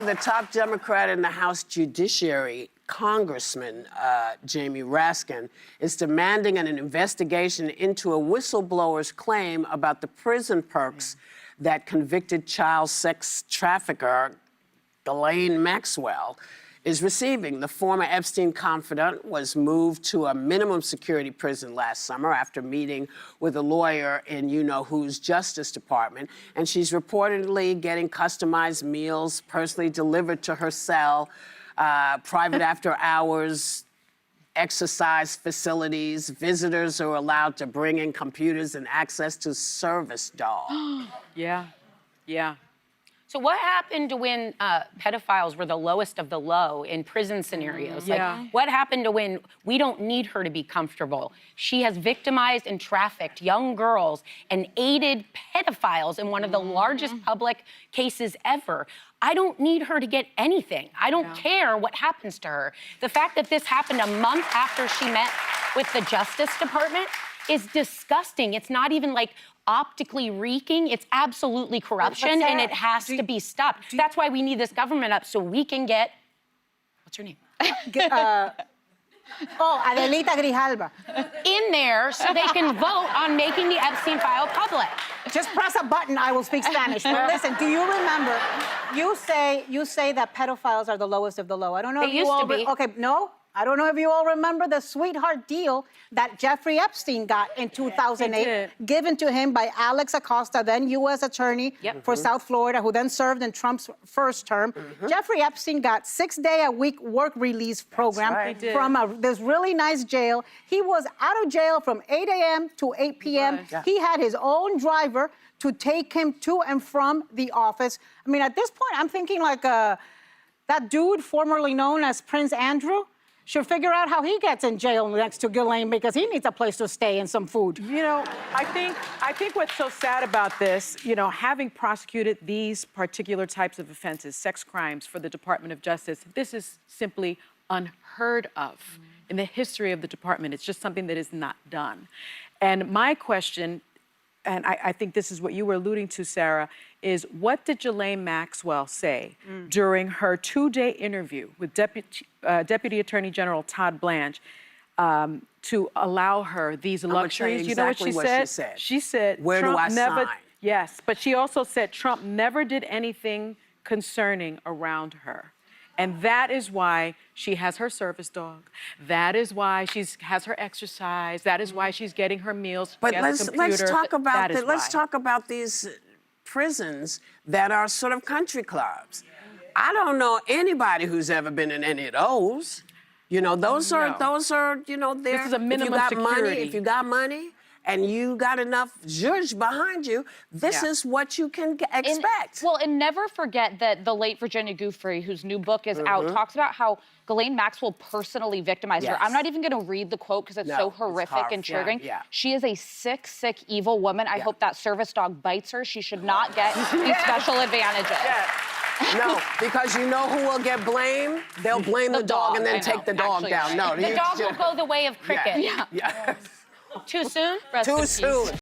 The top Democrat in the House Judiciary, Congressman Jamie Raskin, is demanding an investigation into a whistleblower's claim about the prison perks that convicted child sex trafficker Ghislaine Maxwell is receiving. The former Epstein confidant was moved to a minimum security prison last summer after meeting with a lawyer in you-know-who's Justice Department, and she's reportedly getting customized meals personally delivered to her cell, private after-hours exercise facilities. Visitors are allowed to bring in computers and access to service dogs. Yeah. So what happened to when pedophiles were the lowest of the low in prison scenarios? Yeah. Like, what happened to when we don't need her to be comfortable? She has victimized and trafficked young girls and aided pedophiles in one of the largest public cases ever. I don't need her to get anything. I don't care what happens to her. The fact that this happened a month after she met with the Justice Department is disgusting. It's not even like optically reeking. It's absolutely corruption, and it has to be stopped. That's why we need this government up, so we can get, what's her name? Adelita Grijalba. In there so they can vote on making the Epstein file public. Just press a button, I will speak Spanish. But listen, do you remember, you say that pedophiles are the lowest of the low. I don't know They if you used all... to be. Okay, no? I don't know if you all remember the sweetheart deal that Jeffrey Epstein got in 2008, given to him by Alex Acosta, then U.S. attorney for South Florida, who then served in Trump's first term. Jeffrey Epstein got 6-day-a-week work release program from this really nice jail. He was out of jail from 8 a.m. to 8 p.m. He had his own driver to take him to and from the office. I mean, at this point, I'm thinking like that dude formerly known as Prince Andrew should figure out how he gets in jail next to Ghislaine, because he needs a place to stay and some food. You know, I think what's so sad about this, having prosecuted these particular types of offenses, sex crimes, for the Department of Justice, this is simply unheard of in the history of the department. It's just something that is not done. And my question, and I think this is what you were alluding to, Sarah, is what did Ghislaine Maxwell say during her 2-day interview with Deputy Attorney General Todd Blanche to allow her these luxuries? You know what she said? She said, "Where do I sign?" Yes, but she also said Trump never did anything concerning around her. And that is why she has her service dog. That is why she has her exercise. That is why she's getting her meals. But let's talk about these prisons that are sort of country clubs. I don't know anybody who's ever been in any of those. Those are there. This is a minimum security. If you got money and you got enough zhuzh behind you, this is what you can expect. And never forget that the late Virginia Giuffre, whose new book is out, talks about how Ghislaine Maxwell personally victimized her. I'm not even going to read the quote because it's so horrific and triggering. She is a sick, evil woman. I hope that service dog bites her. She should not get these special advantages. No, because you know who will get blamed? They'll blame the dog and then take the dog down. No, the dog will go the way of cricket. Yeah. Too soon? Too soon.